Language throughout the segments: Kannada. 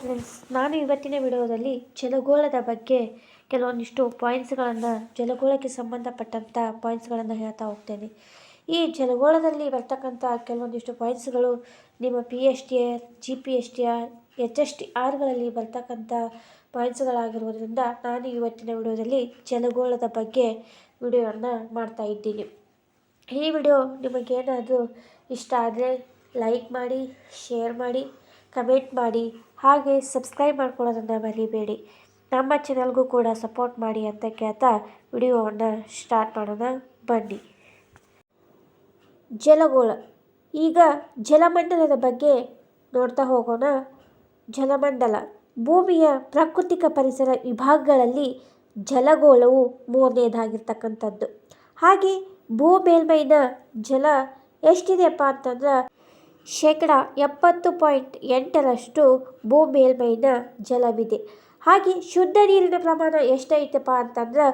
ಫ್ರೆಂಡ್ಸ್, ನಾನು ಇವತ್ತಿನ ವಿಡಿಯೋದಲ್ಲಿ ಜಲಗೋಳದ ಬಗ್ಗೆ ಕೆಲವೊಂದಿಷ್ಟು ಪಾಯಿಂಟ್ಸ್ಗಳನ್ನು ಜಲಗೋಳಕ್ಕೆ ಸಂಬಂಧಪಟ್ಟಂಥ ಪಾಯಿಂಟ್ಸ್ಗಳನ್ನು ಹೇಳ್ತಾ ಹೋಗ್ತೇನೆ. ಈ ಜಲಗೋಳದಲ್ಲಿ ಬರ್ತಕ್ಕಂಥ ಕೆಲವೊಂದಿಷ್ಟು ಪಾಯಿಂಟ್ಸ್ಗಳು ನಿಮ್ಮ PSTR, GPSTR, HSTRಗಳಲ್ಲಿ ಬರ್ತಕ್ಕಂಥ ಪಾಯಿಂಟ್ಸ್ಗಳಾಗಿರುವುದರಿಂದ ನಾನು ಇವತ್ತಿನ ವಿಡಿಯೋದಲ್ಲಿ ಜಲಗೋಳದ ಬಗ್ಗೆ ವಿಡಿಯೋವನ್ನು ಮಾಡ್ತಾ ಇದ್ದೀನಿ. ಈ ವಿಡಿಯೋ ನಿಮಗೇನಾದರೂ ಇಷ್ಟ ಆದರೆ ಲೈಕ್ ಮಾಡಿ, ಶೇರ್ ಮಾಡಿ, ಕಮೆಂಟ್ ಮಾಡಿ, ಹಾಗೆ ಸಬ್ಸ್ಕ್ರೈಬ್ ಮಾಡ್ಕೊಳ್ಳೋದನ್ನು ಮರಿಬೇಡಿ. ನಮ್ಮ ಚಾನಲ್ಗೂ ಕೂಡ ಸಪೋರ್ಟ್ ಮಾಡಿ ಅಂತ ಕೇಳ್ತಾ ವಿಡಿಯೋವನ್ನು ಸ್ಟಾರ್ಟ್ ಮಾಡೋಣ ಬನ್ನಿ. ಜಲಗೋಳ. ಈಗ ಜಲಮಂಡಲದ ಬಗ್ಗೆ ನೋಡ್ತಾ ಹೋಗೋಣ. ಜಲಮಂಡಲ ಭೂಮಿಯ ಪ್ರಾಕೃತಿಕ ಪರಿಸರ ವಿಭಾಗಗಳಲ್ಲಿ ಜಲಗೋಳವು ಮೂರನೇದಾಗಿರ್ತಕ್ಕಂಥದ್ದು. ಹಾಗೆ ಭೂ ಮೇಲ್ಮೈನ ಜಲ ಎಷ್ಟಿದೆಯಪ್ಪ ಅಂತಂದ್ರೆ 70.8% ಭೂ ಮೇಲ್ಮೈನ ಜಲವಿದೆ. ಹಾಗೆ ಶುದ್ಧ ನೀರಿನ ಪ್ರಮಾಣ ಎಷ್ಟೈತಪ್ಪ ಅಂತಂದ್ರೆ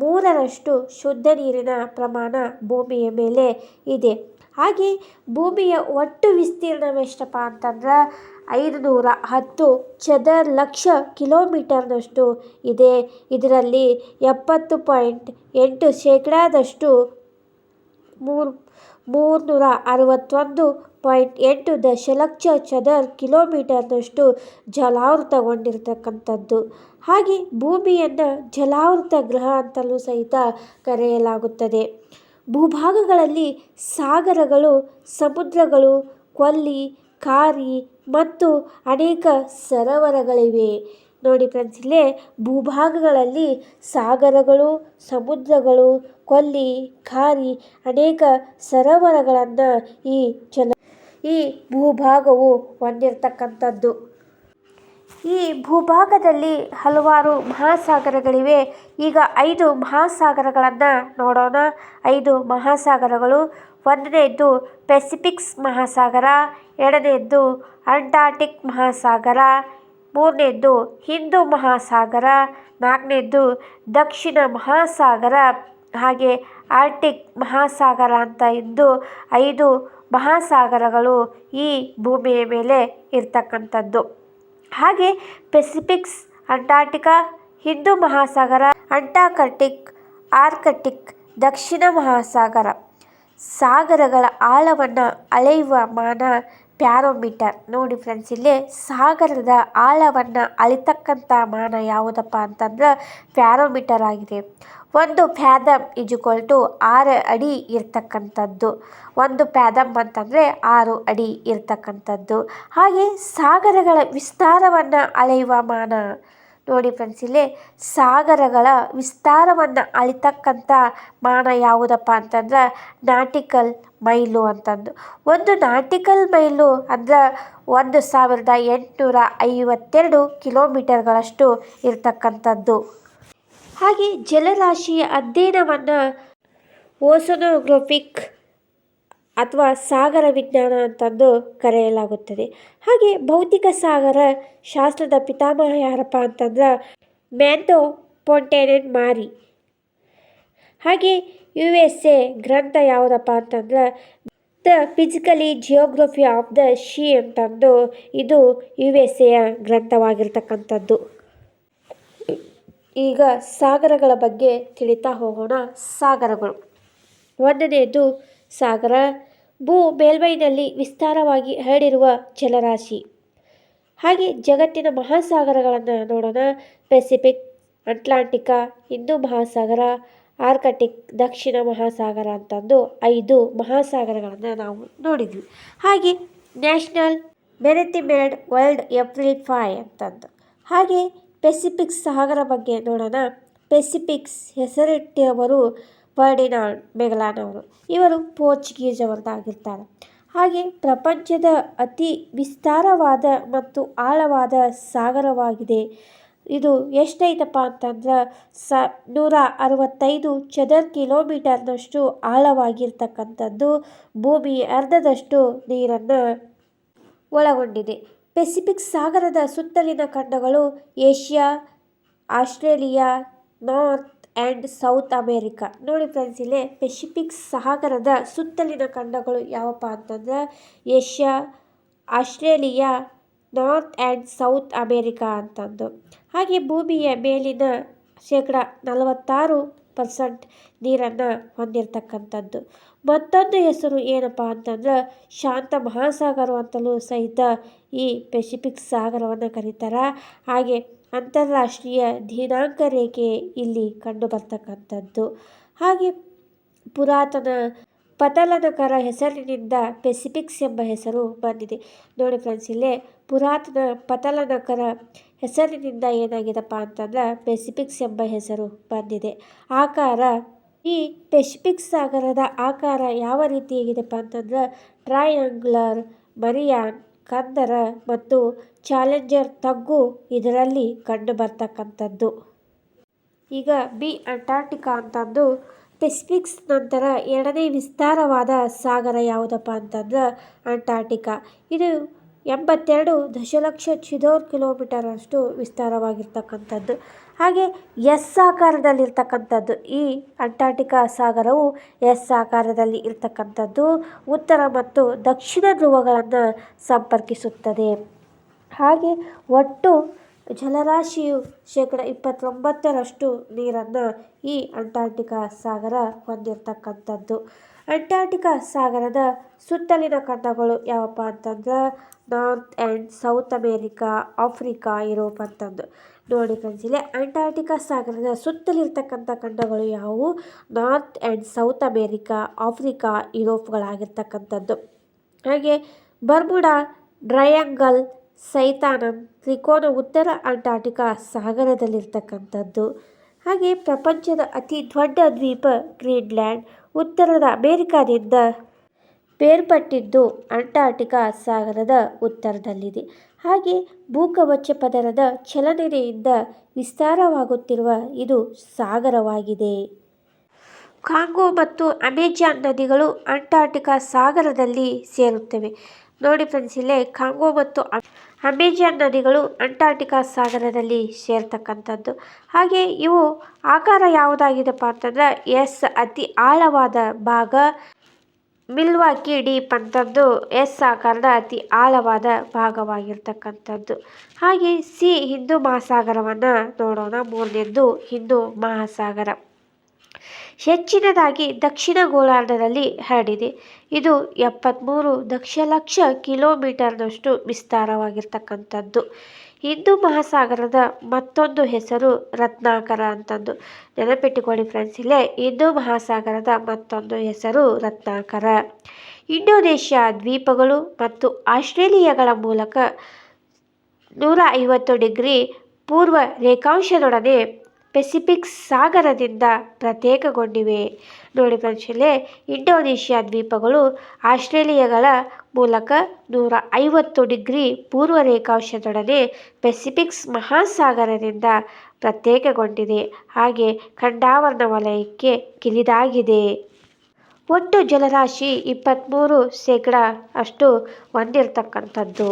3% ಶುದ್ಧ ನೀರಿನ ಪ್ರಮಾಣ ಭೂಮಿಯ ಮೇಲೆ ಇದೆ. ಹಾಗೆ ಭೂಮಿಯ ಒಟ್ಟು ವಿಸ್ತೀರ್ಣವೆಷ್ಟಪ್ಪ ಅಂತಂದ್ರೆ 510 ಚದರ ಲಕ್ಷ ಕಿಲೋಮೀಟರ್ನಷ್ಟು ಇದೆ. ಇದರಲ್ಲಿ 70.8% 361.8 ದಶಲಕ್ಷ ಚದರ ಕಿಲೋಮೀಟರ್ನಷ್ಟು ಜಲಾವೃತಗೊಂಡಿರ್ತಕ್ಕಂಥದ್ದು. ಹಾಗೆ ಭೂಮಿಯನ್ನು ಜಲಾವೃತ ಗ್ರಹ ಅಂತಲೂ ಸಹಿತ ಕರೆಯಲಾಗುತ್ತದೆ. ಭೂಭಾಗಗಳಲ್ಲಿ ಸಾಗರಗಳು, ಸಮುದ್ರಗಳು, ಕೊಲ್ಲಿ, ಕಾರಿ ಮತ್ತು ಅನೇಕ ಸರೋವರಗಳಿವೆ. ನೋಡಿ ಫ್ರೆಂಡ್ಸ್, ಇಲ್ಲೇ ಭೂಭಾಗಗಳಲ್ಲಿ ಸಾಗರಗಳು, ಸಮುದ್ರಗಳು, ಕೊಲ್ಲಿ, ಕಾರಿ, ಅನೇಕ ಸರೋವರಗಳನ್ನು ಈ ಭೂಭಾಗವು ಹೊಂದಿರತಕ್ಕಂಥದ್ದು. ಈ ಭೂಭಾಗದಲ್ಲಿ ಹಲವಾರು ಮಹಾಸಾಗರಗಳಿವೆ. ಈಗ 5 ಮಹಾಸಾಗರಗಳನ್ನು ನೋಡೋಣ. 5 ಮಹಾಸಾಗರಗಳು. ಒಂದನೇದ್ದು ಪೆಸಿಫಿಕ್ಸ್ ಮಹಾಸಾಗರ, ಎರಡನೇದ್ದು ಅಂಟಾರ್ಟಿಕ್ ಮಹಾಸಾಗರ, ಮೂರನೇದ್ದು ಹಿಂದೂ ಮಹಾಸಾಗರ, ನಾಲ್ಕನೇದ್ದು ದಕ್ಷಿಣ ಮಹಾಸಾಗರ, ಹಾಗೆ ಆರ್ಟಿಕ್ ಮಹಾಸಾಗರ ಅಂತ ಇದ್ದು 5 ಮಹಾಸಾಗರಗಳು ಈ ಭೂಮಿಯ ಮೇಲೆ ಇರ್ತಕ್ಕಂಥದ್ದು. ಹಾಗೆ ಪೆಸಿಫಿಕ್ಸ್, ಅಂಟಾರ್ಟಿಕಾ, ಹಿಂದೂ ಮಹಾಸಾಗರ, ಅಂಟಾರ್ಕಟಿಕ್, ಆರ್ಕಟಿಕ್, ದಕ್ಷಿಣ ಮಹಾಸಾಗರ. ಸಾಗರಗಳ ಆಳವನ್ನು ಅಳೆಯುವ ಮಾನ ಪ್ಯಾರೋಮೀಟರ್. ನೋಡಿ ಫ್ರೆಂಡ್ಸ್, ಇಲ್ಲಿ ಸಾಗರದ ಆಳವನ್ನು ಅಳಿತಕ್ಕಂಥ ಮಾನ ಯಾವುದಪ್ಪ ಅಂತಂದ್ರೆ ಪ್ಯಾರೋಮೀಟರ್ ಆಗಿದೆ. 1 ಫ್ಯಾದಮ್ = 6 ಅಡಿ ಇರ್ತಕ್ಕಂಥದ್ದು. 1 ಫ್ಯಾದಮ್ ಅಂತಂದರೆ 6 ಅಡಿ ಇರ್ತಕ್ಕಂಥದ್ದು. ಹಾಗೆ ಸಾಗರಗಳ ವಿಸ್ತಾರವನ್ನು ಅಳೆಯುವ ಮಾನ. ನೋಡಿ ಫ್ರೆಂಡ್ಸ್, ಇಲ್ಲಿ ಸಾಗರಗಳ ವಿಸ್ತಾರವನ್ನು ಅಳಿತಕ್ಕಂಥ ಮಾನ ಯಾವುದಪ್ಪ ಅಂತಂದ್ರೆ ನಾಟಿಕಲ್ ಮೈಲು ಅಂತಂದು. 1 ನಾಟಿಕಲ್ ಮೈಲು ಅಂದ್ರೆ 1852 ಕಿಲೋಮೀಟರ್ಗಳಷ್ಟು ಇರ್ತಕ್ಕಂಥದ್ದು. ಹಾಗೆ ಜಲರಾಶಿಯ ಅಧ್ಯಯನವನ್ನು ಓಷನೋಗ್ರಫಿಕ್ ಅಥವಾ ಸಾಗರ ವಿಜ್ಞಾನ ಅಂತಂದು ಕರೆಯಲಾಗುತ್ತದೆ. ಹಾಗೆ ಭೌತಿಕ ಸಾಗರ ಶಾಸ್ತ್ರದ ಪಿತಾಮಹ ಯಾರಪ್ಪ ಅಂತಂದ್ರೆ ಮ್ಯಾಥ್ಯೂ ಫೊಂಟೇನ್ ಮಾರಿ. ಹಾಗೆ USA ಗ್ರಂಥ ಯಾವುದಪ್ಪ ಅಂತಂದ್ರೆ the physically geography of the sea ಅಂತಂದು ಇದು USA ಗ್ರಂಥವಾಗಿರ್ತಕ್ಕಂಥದ್ದು. ಈಗ ಸಾಗರಗಳ ಬಗ್ಗೆ ತಿಳಿತಾ ಹೋಗೋಣ. ಸಾಗರಗಳು. ಒಂದನೇದು ಸಾಗರ ಭೂ ಮೇಲ್ಮೈನಲ್ಲಿ ವಿಸ್ತಾರವಾಗಿ ಹರಡಿರುವ ಜಲರಾಶಿ. ಹಾಗೆ ಜಗತ್ತಿನ ಮಹಾಸಾಗರಗಳನ್ನು ನೋಡೋಣ. ಪೆಸಿಫಿಕ್, ಅಟ್ಲಾಂಟಿಕಾ, ಹಿಂದೂ ಮಹಾಸಾಗರ, ಆರ್ಕಟಿಕ್, ದಕ್ಷಿಣ ಮಹಾಸಾಗರ ಅಂತಂದು 5 ಮಹಾಸಾಗರಗಳನ್ನು ನಾವು ನೋಡಿದ್ವಿ. ಹಾಗೆ ನ್ಯಾಷನಲ್ ಮೆರಿಟಿಮ್ ವರ್ಲ್ಡ್ ಏಪ್ರಿಲ್ 5 ಅಂತಂದು. ಹಾಗೆ ಪೆಸಿಫಿಕ್ ಸಾಗರ ಬಗ್ಗೆ ನೋಡೋಣ. ಪೆಸಿಫಿಕ್ಸ್ ಹೆಸರಿಟ್ಟವರು ಫರ್ಡಿನಾಂಡ್ ಮೆಗೆಲಾನ್ ಅವರು. ಇವರು ಪೋರ್ಚುಗೀಸ್ ಅವರದಾಗಿರ್ತಾರೆ. ಹಾಗೆ ಪ್ರಪಂಚದ ಅತಿ ವಿಸ್ತಾರವಾದ ಮತ್ತು ಆಳವಾದ ಸಾಗರವಾಗಿದೆ. ಇದು ಎಷ್ಟೈತಪ್ಪ ಅಂತಂದ್ರೆ 165 ಚದರ ಕಿಲೋಮೀಟರ್ನಷ್ಟು ಆಳವಾಗಿರ್ತಕ್ಕಂಥದ್ದು. ಭೂಮಿ ಅರ್ಧದಷ್ಟು ನೀರನ್ನು ಒಳಗೊಂಡಿದೆ. ಪೆಸಿಫಿಕ್ ಸಾಗರದ ಸುತ್ತಲಿನ ಖಂಡಗಳು Asia, Australia, north and south America. ನೋಡಿ ಫ್ರೆಂಡ್ಸ್, ಇಲ್ಲಿ ಪೆಸಿಫಿಕ್ ಸಾಗರದ ಸುತ್ತಲಿನ ಖಂಡಗಳು ಯಾವಪ್ಪ ಅಂತಂದ್ರೆ Asia, Australia, north and south America ಅಂತಂದು. ಹಾಗೆ ಭೂಮಿಯ ಮೇಲಿನ 46% ನೀರನ್ನು ಹೊಂದಿರತಕ್ಕಂಥದ್ದು. ಮತ್ತೊಂದು ಹೆಸರು ಏನಪ್ಪ ಅಂತಂದ್ರೆ ಶಾಂತ ಮಹಾಸಾಗರ ಅಂತಲೂ ಸಹಿತ ಈ ಪೆಸಿಫಿಕ್ ಸಾಗರವನ್ನು ಕರೀತಾರೆ. ಹಾಗೆ ಅಂತಾರಾಷ್ಟ್ರೀಯ ದಿನಾಂಕ ರೇಖೆ ಇಲ್ಲಿ ಕಂಡು ಬರ್ತಕ್ಕಂಥದ್ದು. ಹಾಗೆ ಪುರಾತನ ಪತಲನಕರ ಹೆಸರಿನಿಂದ ಪೆಸಿಫಿಕ್ಸ್ ಎಂಬ ಹೆಸರು ಬಂದಿದೆ. ನೋಡಿ ಫ್ರೆಂಡ್ಸ್, ಇಲ್ಲೇ ಪುರಾತನ ಪತಲನಕರ ಹೆಸರಿನಿಂದ ಏನಾಗಿದೆಪ್ಪ ಅಂತಂದ್ರೆ ಪೆಸಿಫಿಕ್ಸ್ ಎಂಬ ಹೆಸರು ಬಂದಿದೆ. ಆಕಾರ, ಈ ಪೆಸಿಫಿಕ್ ಸಾಗರದ ಆಕಾರ ಯಾವ ರೀತಿಯಾಗಿದೆಪ್ಪ ಅಂತಂದ್ರೆ ಟ್ರಯಾಂಗ್ಯುಲರ್, ಮರಿಯಾನ್, ಕಂದರ ಮತ್ತು ಚಾಲೆಂಜರ್ ತಗ್ಗು ಇದರಲ್ಲಿ ಕಂಡು ಬರ್ತಕ್ಕಂಥದ್ದು. ಈಗ ಬಿ ಅಂಟಾರ್ಟಿಕಾ ಅಂತಂದು ಪೆಸಿಫಿಕ್ಸ್ ನಂತರ ಎರಡನೇ ವಿಸ್ತಾರವಾದ ಸಾಗರ ಯಾವುದಪ್ಪ ಅಂತಂದ್ರೆ ಅಂಟಾರ್ಟಿಕಾ. ಇದು 82 ದಶಲಕ್ಷ ಚದರ ಕಿಲೋಮೀಟರ್ ಅಷ್ಟು ವಿಸ್ತಾರವಾಗಿರ್ತಕ್ಕಂಥದ್ದು. ಹಾಗೆ ಎಸ್ ಆಕಾರದಲ್ಲಿರ್ತಕ್ಕಂಥದ್ದು. ಈ ಅಂಟಾರ್ಟಿಕಾ ಸಾಗರವು ಎಸ್ ಆಕಾರದಲ್ಲಿ ಇರ್ತಕ್ಕಂಥದ್ದು. ಉತ್ತರ ಮತ್ತು ದಕ್ಷಿಣ ಧ್ರುವಗಳನ್ನು ಸಂಪರ್ಕಿಸುತ್ತದೆ. ಹಾಗೆ ಒಟ್ಟು ಜಲರಾಶಿಯು 29% ನೀರನ್ನು ಈ ಅಂಟಾರ್ಟಿಕಾ ಸಾಗರ ಹೊಂದಿರತಕ್ಕಂಥದ್ದು. ಅಂಟಾರ್ಟಿಕಾ ಸಾಗರದ ಸುತ್ತಲಿನ ಖಂಡಗಳು ಯಾವಪ್ಪ ಅಂತಂದ್ರೆ north and south America, Africa, Europe ಅಂತಂದು. ನೋಡಿ ಫ್ರೆಂಡ್ಸ್, ಇಲ್ಲಿ ಅಂಟಾರ್ಟಿಕಾ ಸಾಗರದ ಸುತ್ತಲಿರ್ತಕ್ಕಂಥ ಖಂಡಗಳು ಯಾವುವು? North and south America, Africa, ಯುರೋಪ್ಗಳಾಗಿರ್ತಕ್ಕಂಥದ್ದು. ಹಾಗೆ ಬರ್ಮುಡಾ ಟ್ರಯಾಂಗಲ್, ಸೈತಾನಮ್ ತ್ರಿಕೋನ ಉತ್ತರ ಅಂಟಾರ್ಟಿಕಾ ಸಾಗರದಲ್ಲಿರ್ತಕ್ಕಂಥದ್ದು. ಹಾಗೆ ಪ್ರಪಂಚದ ಅತಿ ದೊಡ್ಡ ದ್ವೀಪ ಗ್ರೀನ್ಲ್ಯಾಂಡ್ ಉತ್ತರದ ಅಮೇರಿಕಾದಿಂದ ಬೇರ್ಪಟ್ಟಿದ್ದು ಅಂಟಾರ್ಟಿಕಾ ಸಾಗರದ ಉತ್ತರದಲ್ಲಿದೆ. ಹಾಗೆ ಭೂಕವಚ ಪದರದ ಚಲನೆಯಿಂದ ವಿಸ್ತಾರವಾಗುತ್ತಿರುವ ಇದು ಸಾಗರವಾಗಿದೆ. ಕಾಂಗೋ ಮತ್ತು ಅಮೆಜಾನ್ ನದಿಗಳು ಅಂಟಾರ್ಟಿಕಾ ಸಾಗರದಲ್ಲಿ ಸೇರುತ್ತವೆ. ನೋಡಿ ಫ್ರೆಂಡ್ಸ್, ಇಲ್ಲೇ ಕಾಂಗೋ ಮತ್ತು ಅಮೆಜಾನ್ ನದಿಗಳು ಅಂಟಾರ್ಟಿಕಾ ಸಾಗರದಲ್ಲಿ ಸೇರ್ತಕ್ಕಂಥದ್ದು. ಹಾಗೆ ಇವು ಆಕಾರ ಯಾವುದಾಗಿದೆಪ್ಪ ಅಂತಂದ್ರೆ ಎಸ್ ಅತಿ ಆಳವಾದ ಭಾಗ, ಮಿಲ್ವಾಕಿ ಡೀಪ್ ಅಂತಂದು ಎಸ್ ಆಕಾರದ ಅತಿ ಆಳವಾದ ಭಾಗವಾಗಿರ್ತಕ್ಕಂಥದ್ದು. ಹಾಗೆ ಸಿ ಹಿಂದೂ ಮಹಾಸಾಗರವನ್ನು ನೋಡೋಣ. ಮೂರನೇದ್ದು ಹಿಂದೂ ಮಹಾಸಾಗರ. ಹೆಚ್ಚಿನದಾಗಿ ದಕ್ಷಿಣ ಗೋಳಾರ್ಧದಲ್ಲಿ ಹರಡಿದೆ. ಇದು 73 ದಶಲಕ್ಷ ಕಿಲೋಮೀಟರ್ನಷ್ಟು ವಿಸ್ತಾರವಾಗಿರ್ತಕ್ಕಂಥದ್ದು. ಹಿಂದೂ ಮಹಾಸಾಗರದ ಮತ್ತೊಂದು ಹೆಸರು ರತ್ನಾಕರ ಅಂತಂದು. ನೆನಪಿಟ್ಟುಕೊಳ್ಳಿ ಫ್ರೆಂಡ್ಸ್, ಇಲ್ಲೇ ಹಿಂದೂ ಮಹಾಸಾಗರದ ಮತ್ತೊಂದು ಹೆಸರು ರತ್ನಾಕರ. ಇಂಡೋನೇಷ್ಯಾ ದ್ವೀಪಗಳು ಮತ್ತು ಆಸ್ಟ್ರೇಲಿಯಾಗಳ ಮೂಲಕ 150 ಡಿಗ್ರಿ ಪೂರ್ವ ರೇಖಾಂಶದೊಡನೆ ಪೆಸಿಫಿಕ್ ಸಾಗರದಿಂದ ಪ್ರತ್ಯೇಕಗೊಂಡಿವೆ. ನೋಡಿ ಫ್ರೆಂಡ್ಸ್, ಇಲ್ಲೇ ಇಂಡೋನೇಷ್ಯಾ ದ್ವೀಪಗಳು ಆಸ್ಟ್ರೇಲಿಯಾಗಳ ಮೂಲಕ 150 ಡಿಗ್ರಿ ಪೂರ್ವ ರೇಖಾಂಶದೊಡನೆ ಪೆಸಿಫಿಕ್ ಮಹಾಸಾಗರದಿಂದ ಪ್ರತ್ಯೇಕಗೊಂಡಿದೆ. ಹಾಗೆ ಖಂಡಾವರ್ಣ ವಲಯಕ್ಕೆ ಕಿಲಿದಾಗಿದೆ. ಒಟ್ಟು ಜಲರಾಶಿ 23% ಅಷ್ಟು ಹೊಂದಿರತಕ್ಕಂಥದ್ದು.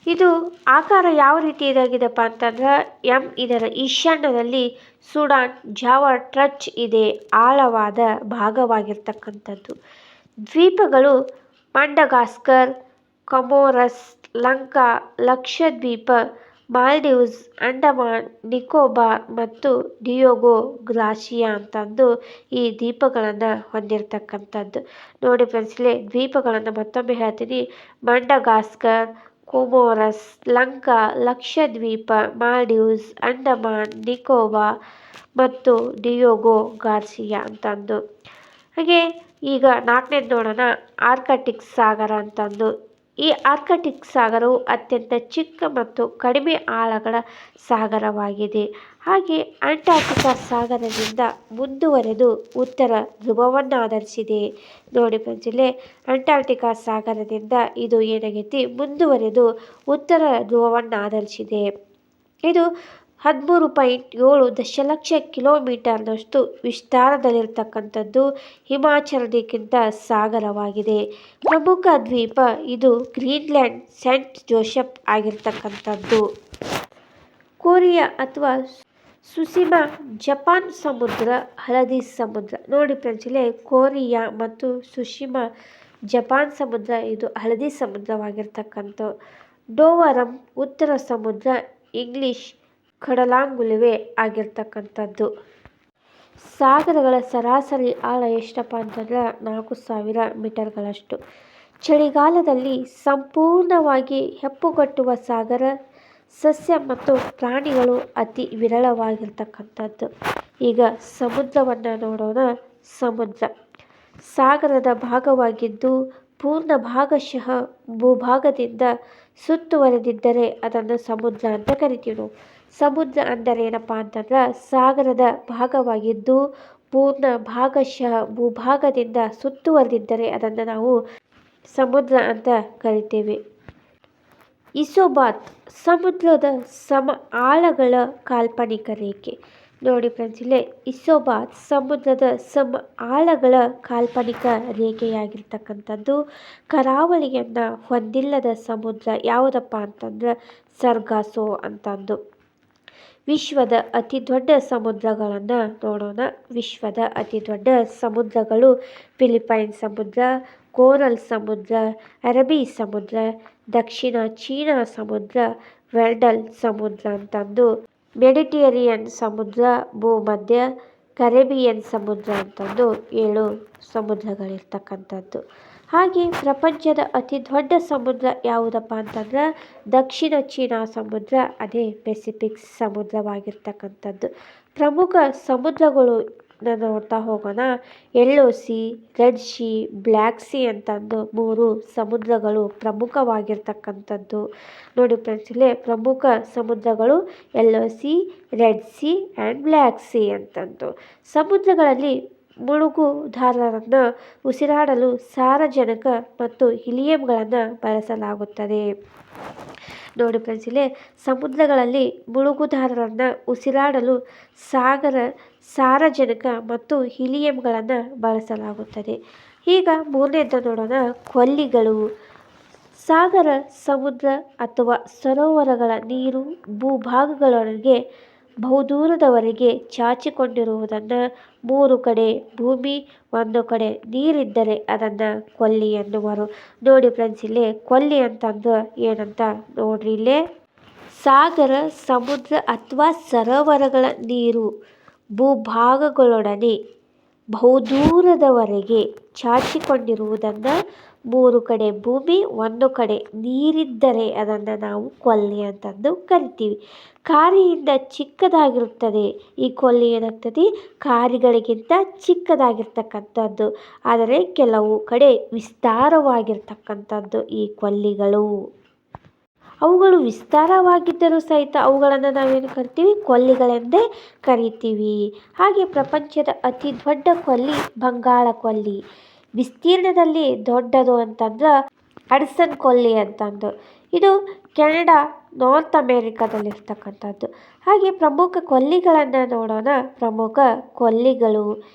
ಇದು ಆಕಾರ ಯಾವ ರೀತಿ ಇದಾಗಿದೆಪ್ಪ ಅಂತಂದ್ರೆ ಎಂ. ಇದರ ಈಶಾನ್ಯದಲ್ಲಿ ಸುಡಾನ್, ಜಾವಾ ಟ್ರಚ್ ಇದೆ. ಆಳವಾದ ಭಾಗವಾಗಿರ್ತಕ್ಕಂಥದ್ದು. ದ್ವೀಪಗಳು ಮಡಗಾಸ್ಕರ್, ಕೊಮೊರಸ್, ಲಂಕಾ, ಲಕ್ಷದ್ವೀಪ, ಮಾಲ್ಡೀವ್ಸ್, ಅಂಡಮಾನ್ ನಿಕೋಬಾರ್ ಮತ್ತು ಡಿಯೇಗೊ ಗಾರ್ಸಿಯಾ ಅಂತಂದು ಈ ದ್ವೀಪಗಳನ್ನು ಹೊಂದಿರತಕ್ಕಂಥದ್ದು. ನೋಡಿ ಫ್ರೆಂಡ್ಸ್, ಇಲ್ಲಿ ದ್ವೀಪಗಳನ್ನು ಮತ್ತೊಮ್ಮೆ ಹೇಳ್ತೀನಿ. ಮಡಗಾಸ್ಕರ್, ಕೊಮೊರಸ್, ಲಂಕಾ, ಲಕ್ಷದ್ವೀಪ, ಮಾಲ್ಡೀವ್ಸ್, ಅಂಡಮಾನ್ ನಿಕೋಬಾರ್ ಮತ್ತು ಡಿಯೇಗೊ ಗಾರ್ಸಿಯಾ ಅಂತಂದು. ಹಾಗೆ ಈಗ ನಾಲ್ಕನೇದು ನೋಡೋಣ, ಆರ್ಕಟಿಕ್ ಸಾಗರ ಅಂತಂದು. ಈ ಆರ್ಕಟಿಕ್ ಸಾಗರವು ಅತ್ಯಂತ ಚಿಕ್ಕ ಮತ್ತು ಕಡಿಮೆ ಆಳಗಳ ಸಾಗರವಾಗಿದೆ. ಹಾಗೆ ಅಂಟಾರ್ಟಿಕಾ ಸಾಗರದಿಂದ ಮುಂದುವರೆದು ಉತ್ತರ ಧ್ರುವವನ್ನು ಆಧರಿಸಿದೆ. ನೋಡಿ ಫ್ರೆಂಡ್ಸ್, ಇಲ್ಲೇ ಅಂಟಾರ್ಟಿಕಾ ಸಾಗರದಿಂದ ಇದು ಏನಾಗೈತಿ ಮುಂದುವರೆದು ಉತ್ತರ ಧ್ರುವವನ್ನು ಆಧರಿಸಿದೆ. ಇದು 13.7 ದಶಲಕ್ಷ ಕಿಲೋಮೀಟರ್ನಷ್ಟು ವಿಸ್ತಾರದಲ್ಲಿರ್ತಕ್ಕಂಥದ್ದು. ಹಿಮಾಚಲಕ್ಕಿಂತ ಸಾಗರವಾಗಿದೆ. ಪ್ರಮುಖ ದ್ವೀಪ ಇದು ಗ್ರೀನ್ಲ್ಯಾಂಡ್, ಸೇಂಟ್ ಜೋಸೆಫ್ ಆಗಿರ್ತಕ್ಕಂಥದ್ದು. ಕೊರಿಯಾ ಅಥವಾ ಸುಶಿಮಾ ಜಪಾನ್ ಸಮುದ್ರ, ಹಳದಿ ಸಮುದ್ರ. ನೋಡಿ ಫ್ರೆಂಡ್ಸ್, ಇಲ್ಲೇ ಕೊರಿಯಾ ಮತ್ತು ಸುಶಿಮಾ ಜಪಾನ್ ಸಮುದ್ರ ಇದು ಹಳದಿ ಸಮುದ್ರವಾಗಿರ್ತಕ್ಕಂಥ. ಡೋವರಂ ಉತ್ತರ ಸಮುದ್ರ ಇಂಗ್ಲಿಷ್ ಕಡಲಾಂಗುಲುವೆ ಆಗಿರ್ತಕ್ಕಂಥದ್ದು. ಸಾಗರಗಳ ಸರಾಸರಿ ಆಳ ಎಷ್ಟಪ್ಪ ಅಂತಂದ್ರೆ 4000 ಮೀಟರ್ಗಳಷ್ಟು. ಚಳಿಗಾಲದಲ್ಲಿ ಸಂಪೂರ್ಣವಾಗಿ ಹೆಪ್ಪುಗಟ್ಟುವ ಸಾಗರ ಸಸ್ಯ ಮತ್ತು ಪ್ರಾಣಿಗಳು ಅತಿ ವಿರಳವಾಗಿರ್ತಕ್ಕಂಥದ್ದು. ಈಗ ಸಮುದ್ರವನ್ನು ನೋಡೋಣ. ಸಮುದ್ರ ಸಾಗರದ ಭಾಗವಾಗಿದ್ದು ಪೂರ್ಣ ಭಾಗಶಃ ಭೂಭಾಗದಿಂದ ಸುತ್ತುವರೆದಿದ್ದರೆ ಅದನ್ನು ಸಮುದ್ರ ಅಂತ ಕರಿತೀವಿ ನಾವು. ಸಮುದ್ರ ಅಂದರೆ ಏನಪ್ಪ ಅಂತಂದ್ರೆ ಸಾಗರದ ಭಾಗವಾಗಿದ್ದು ಪೂರ್ಣ ಭಾಗಶಃ ಭೂಭಾಗದಿಂದ ಸುತ್ತುವರೆದಿದ್ದರೆ ಅದನ್ನು ನಾವು ಸಮುದ್ರ ಅಂತ ಕರಿತೇವೆ. ಇಸೋಬಾತ್ ಸಮುದ್ರದ ಸಮ ಆಳಗಳ ಕಾಲ್ಪನಿಕ ರೇಖೆ. ನೋಡಿ ಫ್ರೆಂಡ್ಸ್, ಇಲ್ಲೇ ಇಸೋಬಾತ್ ಸಮುದ್ರದ ಸಮ ಆಳಗಳ ಕಾಲ್ಪನಿಕ ರೇಖೆಯಾಗಿರ್ತಕ್ಕಂಥದ್ದು. ಕರಾವಳಿಯನ್ನು ಹೊಂದಿಲ್ಲದ ಸಮುದ್ರ ಯಾವುದಪ್ಪ ಅಂತಂದ್ರೆ ಸರ್ಗಾಸೋ ಅಂತಂದು. ವಿಶ್ವದ ಅತಿ ದೊಡ್ಡ ಸಮುದ್ರಗಳನ್ನು ನೋಡೋಣ. ವಿಶ್ವದ ಅತಿ ದೊಡ್ಡ ಸಮುದ್ರಗಳು ಫಿಲಿಪೈನ್ ಸಮುದ್ರ, ಕೋರಲ್ ಸಮುದ್ರ, ಅರಬ್ಬಿ ಸಮುದ್ರ, ದಕ್ಷಿಣ ಚೀನಾ ಸಮುದ್ರ, ವೆರ್ಡಲ್ ಸಮುದ್ರ ಅಂತಂದು, ಮೆಡಿಟೇರಿಯನ್ ಸಮುದ್ರ, ಭೂಮಧ್ಯ, ಕರೇಬಿಯನ್ ಸಮುದ್ರ ಅಂತಂದು 7 ಸಮುದ್ರಗಳಿರ್ತಕ್ಕಂಥದ್ದು. ಹಾಗೆ ಪ್ರಪಂಚದ ಅತಿ ದೊಡ್ಡ ಸಮುದ್ರ ಯಾವುದಪ್ಪ ಅಂತಂದ್ರೆ ದಕ್ಷಿಣ ಚೀನಾ ಸಮುದ್ರ, ಅದೇ ಪೆಸಿಫಿಕ್ ಸಮುದ್ರವಾಗಿರ್ತಕ್ಕಂಥದ್ದು. ಪ್ರಮುಖ ಸಮುದ್ರಗಳು ನೋಡ್ತಾ ಹೋಗೋಣ. Yellow C, red C, black C ಅಂತಂದು 3 ಸಮುದ್ರಗಳು ಪ್ರಮುಖವಾಗಿರ್ತಕ್ಕಂಥದ್ದು. ನೋಡಿ ಫ್ರೆಂಡ್ಸ್, ಇಲ್ಲೇ ಪ್ರಮುಖ ಸಮುದ್ರಗಳು yellow C, red C and black C ಅಂತಂದು. ಸಮುದ್ರಗಳಲ್ಲಿ ಮುಳುಗುದಾರರನ್ನು ಉಸಿರಾಡಲು ಸಾರಜನಕ ಮತ್ತು ಹೀಲಿಯಂಗಳನ್ನು ಬಳಸಲಾಗುತ್ತದೆ. ನೋಡಿ ಫ್ರೆಂಡ್ಸ್, ಇಲ್ಲೇ ಸಮುದ್ರಗಳಲ್ಲಿ ಮುಳುಗುದಾರರನ್ನು ಉಸಿರಾಡಲು ಸಾರಜನಕ ಮತ್ತು ಹೀಲಿಯಂಗಳನ್ನು ಬಳಸಲಾಗುತ್ತದೆ. ಈಗ ಮೂರನೇದು ನೋಡೋಣ. ಕೊಲ್ಲಿಗಳು. ಸಾಗರ, ಸಮುದ್ರ ಅಥವಾ ಸರೋವರಗಳ ನೀರು ಭೂಭಾಗಗಳೊಳಗೆ ಬಹುದೂರದವರೆಗೆ ಚಾಚಿಕೊಂಡಿರುವುದನ್ನು 3 ಕಡೆ ಭೂಮಿ 1 ಕಡೆ ನೀರಿದ್ದರೆ ಅದನ್ನು ಕೊಲ್ಲಿ ಎನ್ನುವರು. ನೋಡಿ ಫ್ರೆಂಡ್ಸ್, ಇಲ್ಲೇ ಕೊಲ್ಲಿ ಅಂತಂದ್ರೆ ಏನಂತ ನೋಡ್ರಿ. ಇಲ್ಲೇ ಸಾಗರ, ಸಮುದ್ರ ಅಥವಾ ಸರೋವರಗಳ ನೀರು ಭೂಭಾಗಗಳೊಡನೆ ಬಹುದೂರದವರೆಗೆ ಚಾಚಿಕೊಂಡಿರುವುದನ್ನು 3 ಕಡೆ ಭೂಮಿ 1 ಕಡೆ ನೀರಿದ್ದರೆ ಅದನ್ನು ನಾವು ಕೊಲ್ಲಿ ಅಂತಂದು ಕರಿತೀವಿ. ಕಾರಿಯಿಂದ ಚಿಕ್ಕದಾಗಿರುತ್ತದೆ. ಈ ಕೊಲ್ಲಿ ಏನಾಗ್ತದೆ, ಕಾರಿಗಳಿಗಿಂತ ಚಿಕ್ಕದಾಗಿರ್ತಕ್ಕಂಥದ್ದು. ಆದರೆ ಕೆಲವು ಕಡೆ ವಿಸ್ತಾರವಾಗಿರ್ತಕ್ಕಂಥದ್ದು ಈ ಕೊಲ್ಲಿಗಳು. ಅವುಗಳು ವಿಸ್ತಾರವಾಗಿದ್ದರೂ ಸಹಿತ ಅವುಗಳನ್ನು ನಾವೇನು ಕರಿತೀವಿ, ಕೊಲ್ಲಿಗಳೆಂದೇ ಕರಿತೀವಿ. ಹಾಗೆ ಪ್ರಪಂಚದ ಅತಿ ದೊಡ್ಡ ಕೊಲ್ಲಿ ಬಂಗಾಳ ಕೊಲ್ಲಿ. ವಿಸ್ತೀರ್ಣದಲ್ಲಿ ದೊಡ್ಡದು ಅಂತಂದ್ರೆ ಹಡ್ಸನ್ ಕೊಲ್ಲಿ ಅಂತಂದು. ಇದು ಕೆನಡಾ, ನಾರ್ತ್ ಅಮೇರಿಕಾದಲ್ಲಿರ್ತಕ್ಕಂಥದ್ದು. ಹಾಗೆ ಪ್ರಮುಖ ಕೊಲ್ಲಿಗಳನ್ನು ನೋಡೋಣ. ಪ್ರಮುಖ ಕೊಲ್ಲಿಗಳು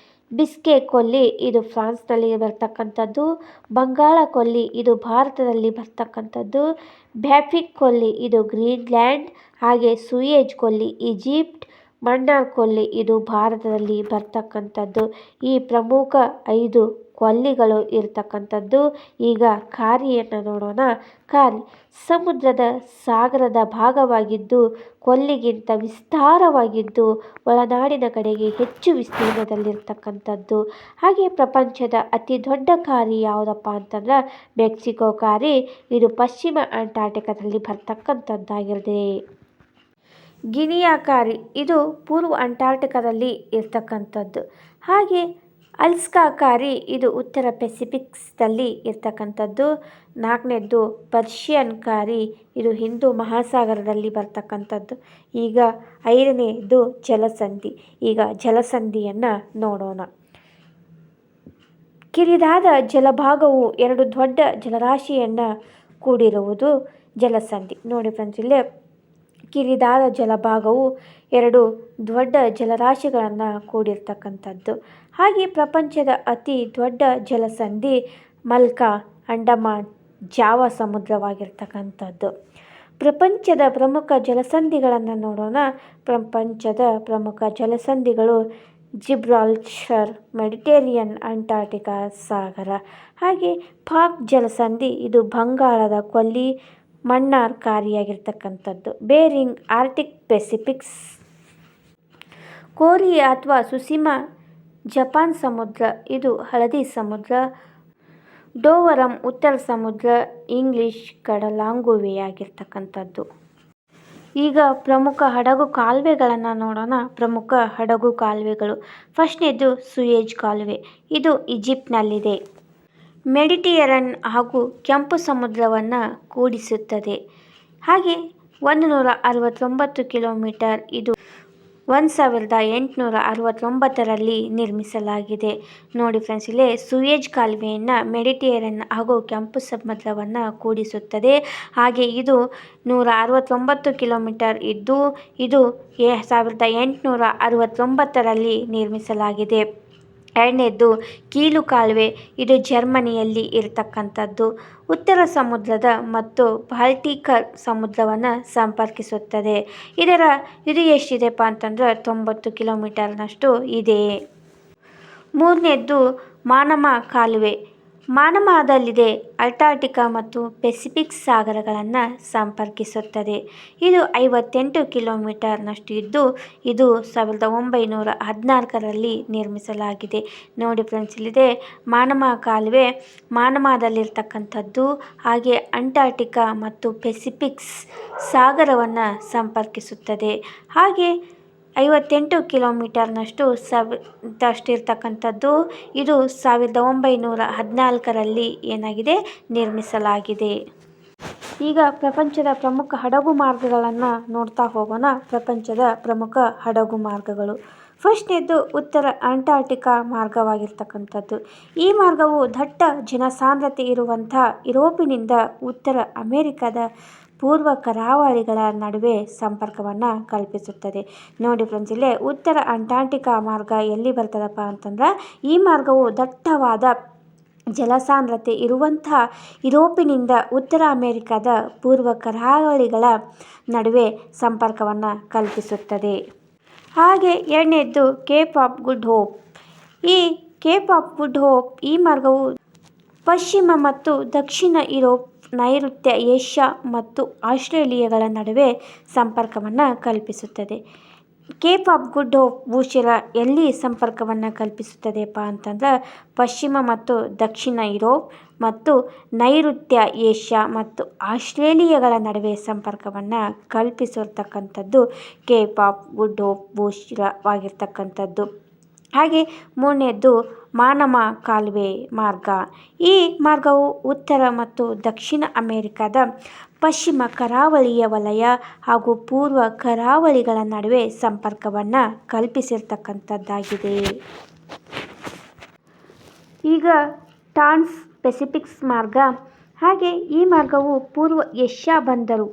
ಬಿಸ್ಕೆ ಕೊಲ್ಲಿ, ಇದು ಫ್ರಾನ್ಸ್ನಲ್ಲಿ ಬರ್ತಕ್ಕಂಥದ್ದು. ಬಂಗಾಳ ಕೊಲ್ಲಿ, ಇದು ಭಾರತದಲ್ಲಿ ಬರ್ತಕ್ಕಂಥದ್ದು. ಬ್ಯಾಫಿಕ್ ಕೊಲ್ಲಿ, ಇದು ಗ್ರೀನ್ಲ್ಯಾಂಡ್. ಹಾಗೆ ಸೂಯೆಜ್ ಕೊಲ್ಲಿ ಈಜಿಪ್ಟ್. ಮನ್ನಾರ್ ಕೊಲ್ಲಿ, ಇದು ಭಾರತದಲ್ಲಿ ಬರ್ತಕ್ಕಂಥದ್ದು. ಈ ಪ್ರಮುಖ 5 ಕೊಲ್ಲಿಗಳು ಇರ್ತಕ್ಕಂಥದ್ದು. ಈಗ ಕಾರಿಯನ್ನು ನೋಡೋಣ. ಕಾರಿ ಸಮುದ್ರದ ಸಾಗರದ ಭಾಗವಾಗಿದ್ದು ಕೊಲ್ಲಿಗಿಂತ ವಿಸ್ತಾರವಾಗಿದ್ದು ಒಳನಾಡಿನ ಕಡೆಗೆ ಹೆಚ್ಚು ವಿಸ್ತೀರ್ಣದಲ್ಲಿರ್ತಕ್ಕಂಥದ್ದು. ಹಾಗೆ ಪ್ರಪಂಚದ ಅತಿ ದೊಡ್ಡ ಕಾರಿ ಯಾವುದಪ್ಪ ಅಂತಂದ್ರೆ ಮೆಕ್ಸಿಕೋ ಕಾರಿ. ಇದು ಪಶ್ಚಿಮ ಅಂಟಾರ್ಟಿಕಾದಲ್ಲಿ ಬರ್ತಕ್ಕಂಥದ್ದಾಗಿದೆ. ಗಿನಿಯಾ ಕಾರಿ, ಇದು ಪೂರ್ವ ಅಂಟಾರ್ಟಿಕಾದಲ್ಲಿ ಇರ್ತಕ್ಕಂಥದ್ದು. ಹಾಗೆ ಅಲ್ಸ್ಕಾ ಕಾರಿ, ಇದು ಉತ್ತರ ಪೆಸಿಫಿಕ್ಸ್ದಲ್ಲಿ ಇರ್ತಕ್ಕಂಥದ್ದು. 4ನೇದ್ದು ಪರ್ಷಿಯನ್ ಕಾರಿ, ಇದು ಹಿಂದೂ ಮಹಾಸಾಗರದಲ್ಲಿ ಬರ್ತಕ್ಕಂಥದ್ದು. ಈಗ 5ನೇದು ಜಲಸಂಧಿ. ಈಗ ಜಲಸಂಧಿಯನ್ನು ನೋಡೋಣ. ಕಿರಿದಾದ ಜಲಭಾಗವು 2 ದೊಡ್ಡ ಜಲರಾಶಿಯನ್ನು ಕೂಡಿರುವುದು ಜಲಸಂಧಿ. ನೋಡಿ ಫ್ರೆಂಡ್ಸ್, ಇಲ್ಲೇ ಕಿರಿದಾದ ಜಲಭಾಗವು 2 ದೊಡ್ಡ ಜಲರಾಶಿಗಳನ್ನು ಕೂಡಿರ್ತಕ್ಕಂಥದ್ದು. ಹಾಗೆ ಪ್ರಪಂಚದ ಅತಿ ದೊಡ್ಡ ಜಲಸಂಧಿ ಮಲ್ಕಾ ಅಂಡಮಾನ್ ಜಾವ ಸಮುದ್ರವಾಗಿರ್ತಕ್ಕಂಥದ್ದು. ಪ್ರಪಂಚದ ಪ್ರಮುಖ ಜಲಸಂಧಿಗಳನ್ನು ನೋಡೋಣ. ಪ್ರಪಂಚದ ಪ್ರಮುಖ ಜಲಸಂಧಿಗಳು ಜಿಬ್ರಾಲ್ಟರ್, ಮೆಡಿಟೇರಿಯನ್, ಅಂಟಾರ್ಟಿಕಾ ಸಾಗರ. ಹಾಗೆ ಪಾಕ್ ಜಲಸಂಧಿ, ಇದು ಬಂಗಾಳದ ಕೊಲ್ಲಿ, ಮಣ್ಣಾಕಾರಿಯಾಗಿರ್ತಕ್ಕಂಥದ್ದು. ಬೇರಿಂಗ್, ಆರ್ಟಿಕ್, ಪೆಸಿಫಿಕ್ಸ್, ಕೊರಿಯಾ ಅಥವಾ ಸುಸಿಮಾ, ಜಪಾನ್ ಸಮುದ್ರ, ಇದು ಹಳದಿ ಸಮುದ್ರ, ಡೋವರಮ್, ಉತ್ತರ ಸಮುದ್ರ, ಇಂಗ್ಲಿಷ್ ಕಡಲಾಂಗುವೆಯಾಗಿರ್ತಕ್ಕಂಥದ್ದು. ಈಗ ಪ್ರಮುಖ ಹಡಗು ಕಾಲುವೆಗಳನ್ನು ನೋಡೋಣ. ಪ್ರಮುಖ ಹಡಗು ಕಾಲುವೆಗಳು. ಫಸ್ಟ್ನೇದು ಸೂಯೆಜ್ ಕಾಲುವೆ, ಇದು ಈಜಿಪ್ಟ್ನಲ್ಲಿದೆ. ಮೆಡಿಟೇರಿಯನ್ ಹಾಗೂ ಕೆಂಪು ಸಮುದ್ರವನ್ನು ಕೂಡಿಸುತ್ತದೆ. ಹಾಗೆ 169 ಕಿಲೋಮೀಟರ್, ಇದು 1869ರಲ್ಲಿ ನಿರ್ಮಿಸಲಾಗಿದೆ. ನೋಡಿ ಫ್ರೆಂಡ್ಸ್, ಇಲ್ಲೇ ಸೂಯೆಜ್ ಕಾಲುವೆಯನ್ನು ಮೆಡಿಟೇರಿಯನ್ ಹಾಗೂ ಕೆಂಪು ಸಮುದ್ರವನ್ನು ಕೂಡಿಸುತ್ತದೆ. ಹಾಗೆ ಇದು 169 ಕಿಲೋಮೀಟರ್ ಇದ್ದು ಇದು 1869ರಲ್ಲಿ ನಿರ್ಮಿಸಲಾಗಿದೆ. ಎರಡನೇದು ಕೀಲು ಕಾಲುವೆ, ಇದು ಜರ್ಮನಿಯಲ್ಲಿ ಇರತಕ್ಕಂಥದ್ದು. ಉತ್ತರ ಸಮುದ್ರದ ಮತ್ತು ಬಾಲ್ಟಿಕ್ ಸಮುದ್ರವನ್ನು ಸಂಪರ್ಕಿಸುತ್ತದೆ. ಇದು ಎಷ್ಟಿದೆಪ್ಪ ಅಂತಂದ್ರೆ 90 ಕಿಲೋಮೀಟರ್ನಷ್ಟು ಇದೆ. ಮೂರನೇದ್ದು ಮಾನಮ ಕಾಲುವೆ. ಮಾನಮಾದಲ್ಲಿದೆ ಅಂಟಾರ್ಟಿಕಾ ಮತ್ತು ಪೆಸಿಫಿಕ್ ಸಾಗರಗಳನ್ನು ಸಂಪರ್ಕಿಸುತ್ತದೆ. ಇದು 58 ಕಿಲೋಮೀಟರ್ನಷ್ಟು ಇದ್ದು ಇದು 1914ರಲ್ಲಿ ನಿರ್ಮಿಸಲಾಗಿದೆ. ನೋಡಿ ಫ್ರೆಂಡ್ಸ್, ಇಲ್ಲಿದೆ ಮಾನಮ ಕಾಲುವೆ, ಮಾನಮಾದಲ್ಲಿರ್ತಕ್ಕಂಥದ್ದು. ಹಾಗೆ ಅಂಟಾರ್ಟಿಕಾ ಮತ್ತು ಪೆಸಿಫಿಕ್ಸ್ ಸಾಗರವನ್ನು ಸಂಪರ್ಕಿಸುತ್ತದೆ. ಹಾಗೆ 58 ಕಿಲೋಮೀಟರ್ನಷ್ಟು ಇರ್ತಕ್ಕಂಥದ್ದು. ಇದು 1914ರಲ್ಲಿ ಏನಾಗಿದೆ, ನಿರ್ಮಿಸಲಾಗಿದೆ. ಈಗ ಪ್ರಪಂಚದ ಪ್ರಮುಖ ಹಡಗು ಮಾರ್ಗಗಳನ್ನು ನೋಡ್ತಾ ಹೋಗೋಣ. ಪ್ರಪಂಚದ ಪ್ರಮುಖ ಹಡಗು ಮಾರ್ಗಗಳು. ಫಸ್ಟ್ನೇದು ಉತ್ತರ ಅಂಟಾರ್ಟಿಕಾ ಮಾರ್ಗವಾಗಿರ್ತಕ್ಕಂಥದ್ದು. ಈ ಮಾರ್ಗವು ದಟ್ಟ ಜನಸಾಂದ್ರತೆ ಇರುವಂಥ ಯುರೋಪಿನಿಂದ ಉತ್ತರ ಅಮೆರಿಕದ ಪೂರ್ವ ಕರಾವಳಿಗಳ ನಡುವೆ ಸಂಪರ್ಕವನ್ನು ಕಲ್ಪಿಸುತ್ತದೆ. ನೋಡಿ ಫ್ರೆಂಡ್ಸ್, ಇಲ್ಲೇ ಉತ್ತರ ಅಂಟಾರ್ಟಿಕಾ ಮಾರ್ಗ ಎಲ್ಲಿ ಬರ್ತದಪ್ಪ ಅಂತಂದ್ರೆ, ಈ ಮಾರ್ಗವು ದಟ್ಟವಾದ ಜಲಸಾಂದ್ರತೆ ಇರುವಂಥ ಯುರೋಪಿನಿಂದ ಉತ್ತರ ಅಮೆರಿಕದ ಪೂರ್ವ ಕರಾವಳಿಗಳ ನಡುವೆ ಸಂಪರ್ಕವನ್ನು ಕಲ್ಪಿಸುತ್ತದೆ. ಹಾಗೆ ಎರಡನೇದ್ದು ಕೇಪ್ ಆಫ್ ಗುಡ್ ಹೋಪ್. ಈ ಕೇಪ್ ಆಫ್ ಗುಡ್ ಹೋಪ್ ಈ ಮಾರ್ಗವು ಪಶ್ಚಿಮ ಮತ್ತು ದಕ್ಷಿಣ ಯುರೋಪ್, ನೈಋತ್ಯ ಏಷ್ಯಾ ಮತ್ತು ಆಸ್ಟ್ರೇಲಿಯಾಗಳ ನಡುವೆ ಸಂಪರ್ಕವನ್ನು ಕಲ್ಪಿಸುತ್ತದೆ. ಕೇಪ್ ಆಫ್ ಗುಡ್ ಹೋಪ್ ಭೂಶಿರ ಎಲ್ಲಿ ಸಂಪರ್ಕವನ್ನು ಕಲ್ಪಿಸುತ್ತದೆಪ್ಪ ಅಂತಂದ್ರೆ, ಪಶ್ಚಿಮ ಮತ್ತು ದಕ್ಷಿಣ ಯುರೋಪ್ ಮತ್ತು ನೈಋತ್ಯ ಏಷ್ಯಾ ಮತ್ತು ಆಸ್ಟ್ರೇಲಿಯಾಗಳ ನಡುವೆ ಸಂಪರ್ಕವನ್ನು ಕಲ್ಪಿಸಿರ್ತಕ್ಕಂಥದ್ದು ಕೇಪ್ ಆಫ್ ಗುಡ್ ಹೋಪ್ ಭೂಶಿರವಾಗಿರ್ತಕ್ಕಂಥದ್ದು. ಹಾಗೆ ಮೂರನೇದ್ದು ಮಾನಮ ಕಾಲುವೆ ಮಾರ್ಗ. ಈ ಮಾರ್ಗವು ಉತ್ತರ ಮತ್ತು ದಕ್ಷಿಣ ಅಮೆರಿಕದ ಪಶ್ಚಿಮ ಕರಾವಳಿಯ ವಲಯ ಹಾಗೂ ಪೂರ್ವ ಕರಾವಳಿಗಳ ನಡುವೆ ಸಂಪರ್ಕವನ್ನು ಕಲ್ಪಿಸಿರ್ತಕ್ಕಂಥದ್ದಾಗಿದೆ. ಈಗ ಟ್ರಾನ್ಸ್ ಪೆಸಿಫಿಕ್ಸ್ ಮಾರ್ಗ. ಹಾಗೆ ಈ ಮಾರ್ಗವು ಪೂರ್ವ ಏಷ್ಯಾ ಬಂದರು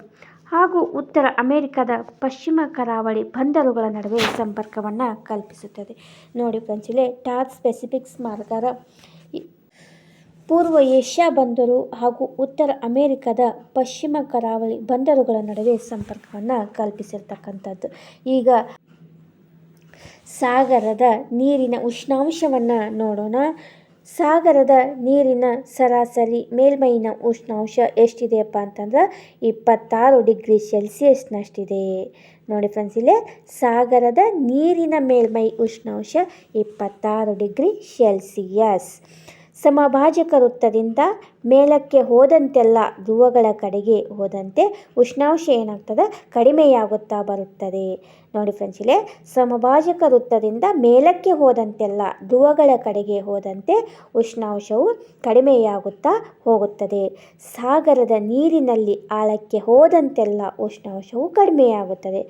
ಹಾಗೂ ಉತ್ತರ ಅಮೆರಿಕದ ಪಶ್ಚಿಮ ಕರಾವಳಿ ಬಂದರುಗಳ ನಡುವೆ ಸಂಪರ್ಕವನ್ನು ಕಲ್ಪಿಸುತ್ತದೆ. ನೋಡಿ ಫ್ರೆಂಡ್ಸ್, ಇಲ್ಲೇ ಟ್ರಾನ್ಸ್ ಪೆಸಿಫಿಕ್ಸ್ ಮಾರ್ಗ ಪೂರ್ವ ಏಷ್ಯಾ ಬಂದರು ಹಾಗೂ ಉತ್ತರ ಅಮೆರಿಕದ ಪಶ್ಚಿಮ ಕರಾವಳಿ ಬಂದರುಗಳ ನಡುವೆ ಸಂಪರ್ಕವನ್ನು ಕಲ್ಪಿಸಿರ್ತಕ್ಕಂಥದ್ದು. ಈಗ ಸಾಗರದ ನೀರಿನ ಉಷ್ಣಾಂಶವನ್ನು ನೋಡೋಣ. ಸಾಗರದ ನೀರಿನ ಸರಾಸರಿ ಮೇಲ್ಮೈನ ಉಷ್ಣಾಂಶ ಎಷ್ಟಿದೆಯಪ್ಪ ಅಂತಂದ್ರೆ 26 ಡಿಗ್ರಿ ಸೆಲ್ಸಿಯಸ್ನಷ್ಟಿದೆ. ನೋಡಿ ಫ್ರೆಂಡ್ಸ್, ಇಲ್ಲೇ ಸಾಗರದ ನೀರಿನ ಮೇಲ್ಮೈ ಉಷ್ಣಾಂಶ 26 ಡಿಗ್ರಿ ಸೆಲ್ಸಿಯಸ್. ಸಮಭಾಜಕ ವೃತ್ತದಿಂದ ಮೇಲಕ್ಕೆ ಹೋದಂತೆಲ್ಲ ಧ್ರುವಗಳ ಕಡೆಗೆ ಹೋದಂತೆ ಉಷ್ಣಾಂಶ ಏನಾಗ್ತದೆ, ಕಡಿಮೆಯಾಗುತ್ತಾ ಬರುತ್ತದೆ. ನೋಡಿ ಫ್ರೆಂಡ್ಸ್, ಇಲ್ಲೇ ಸಮಭಾಜಕ ವೃತ್ತದಿಂದ ಮೇಲಕ್ಕೆ ಹೋದಂತೆಲ್ಲ ಧ್ರುವಗಳ ಕಡೆಗೆ ಹೋದಂತೆ ಉಷ್ಣಾಂಶವು ಕಡಿಮೆಯಾಗುತ್ತಾ ಹೋಗುತ್ತದೆ. ಸಾಗರದ ನೀರಿನಲ್ಲಿ ಆಳಕ್ಕೆ ಹೋದಂತೆಲ್ಲ ಉಷ್ಣಾಂಶವು ಕಡಿಮೆಯಾಗುತ್ತದೆ.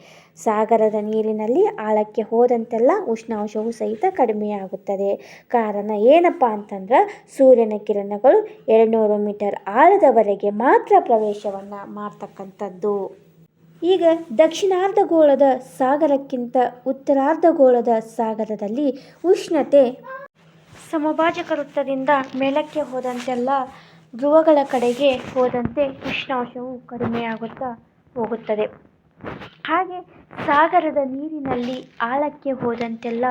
ಸಾಗರದ ನೀರಿನಲ್ಲಿ ಆಳಕ್ಕೆ ಹೋದಂತೆಲ್ಲ ಉಷ್ಣಾಂಶವು ಸಹಿತ ಕಡಿಮೆಯಾಗುತ್ತದೆ. ಕಾರಣ ಏನಪ್ಪ ಅಂತಂದ್ರೆ, ಸೂರ್ಯನ ಕಿರಣಗಳು 200 ಮೀಟರ್ ಆಳದವರೆಗೆ ಮಾತ್ರ ಪ್ರವೇಶವನ್ನು ಮಾಡ್ತಕ್ಕಂಥದ್ದು. ಈಗ ದಕ್ಷಿಣಾರ್ಧಗೋಳದ ಸಾಗರಕ್ಕಿಂತ ಉತ್ತರಾರ್ಧಗೋಳದ ಸಾಗರದಲ್ಲಿ ಉಷ್ಣತೆ ಸಮಭಾಜಕ ವೃತ್ತದಿಂದ ಮೇಲಕ್ಕೆ ಹೋದಂತೆಲ್ಲ ಧ್ರುವಗಳ ಕಡೆಗೆ ಹೋದಂತೆ ಉಷ್ಣಾಂಶವು ಕಡಿಮೆಯಾಗುತ್ತಾ ಹೋಗುತ್ತದೆ. ಹಾಗೆ ಸಾಗರದ ನೀರಿನಲ್ಲಿ ಆಳಕ್ಕೆ ಹೋದಂತೆಲ್ಲ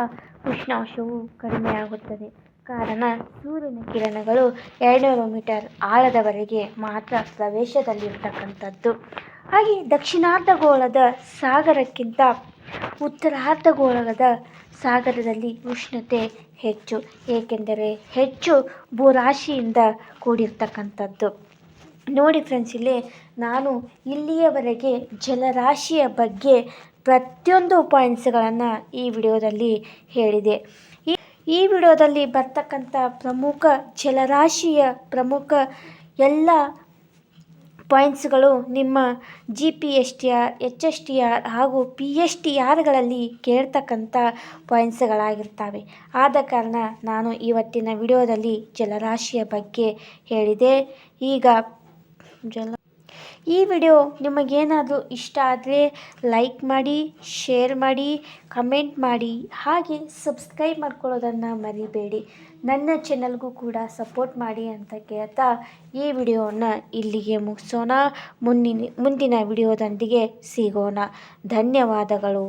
ಉಷ್ಣಾಂಶವು ಕಡಿಮೆಯಾಗುತ್ತದೆ. ಕಾರಣ ಸೂರ್ಯನ ಕಿರಣಗಳು 200 ಮೀಟರ್ ಆಳದವರೆಗೆ ಮಾತ್ರ ಪ್ರವೇಶದಲ್ಲಿರ್ತಕ್ಕಂಥದ್ದು. ಹಾಗೆ ದಕ್ಷಿಣಾರ್ಧಗೋಳದ ಸಾಗರಕ್ಕಿಂತ ಉತ್ತರಾರ್ಧಗೋಳದ ಸಾಗರದಲ್ಲಿ ಉಷ್ಣತೆ ಹೆಚ್ಚು, ಏಕೆಂದರೆ ಹೆಚ್ಚು ಭೂರಾಶಿಯಿಂದ ಕೂಡಿರ್ತಕ್ಕಂಥದ್ದು. ನೋಡಿ ಫ್ರೆಂಡ್ಸ್, ಇಲ್ಲಿ ನಾನು ಇಲ್ಲಿಯವರೆಗೆ ಜಲರಾಶಿಯ ಬಗ್ಗೆ ಪ್ರತಿಯೊಂದು ಪಾಯಿಂಟ್ಸ್ಗಳನ್ನು ಈ ವಿಡಿಯೋದಲ್ಲಿ ಹೇಳಿದೆ. ಈ ವಿಡಿಯೋದಲ್ಲಿ ಬರ್ತಕ್ಕಂಥ ಪ್ರಮುಖ ಜಲರಾಶಿಯ ಪ್ರಮುಖ ಎಲ್ಲ ಪಾಯಿಂಟ್ಸ್ಗಳು ನಿಮ್ಮ GPSTR, HSTR ಹಾಗೂ PSTRಗಳಲ್ಲಿ ಕೇಳ್ತಕ್ಕಂಥ ಪಾಯಿಂಟ್ಸ್ಗಳಾಗಿರ್ತವೆ. ಆದ ಕಾರಣ ನಾನು ಇವತ್ತಿನ ವಿಡಿಯೋದಲ್ಲಿ ಜಲರಾಶಿಯ ಬಗ್ಗೆ ಹೇಳಿದೆ. ಈಗ ಈ ವಿಡಿಯೋ ನಿಮಗೇನಾದರೂ ಇಷ್ಟ ಆದರೆ ಲೈಕ್ ಮಾಡಿ, ಶೇರ್ ಮಾಡಿ, ಕಮೆಂಟ್ ಮಾಡಿ, ಹಾಗೆ ಸಬ್ಸ್ಕ್ರೈಬ್ ಮಾಡ್ಕೊಳ್ಳೋದನ್ನು ಮರಿಬೇಡಿ. ನನ್ನ ಚಾನಲ್ಗೂ ಕೂಡ ಸಪೋರ್ಟ್ ಮಾಡಿ ಅಂತ ಕೇಳ್ತಾ ಈ ವಿಡಿಯೋವನ್ನು ಇಲ್ಲಿಗೆ ಮುಗಿಸೋಣ. ಮುಂದಿನ ವಿಡಿಯೋದೊಂದಿಗೆ ಸಿಗೋಣ. ಧನ್ಯವಾದಗಳು.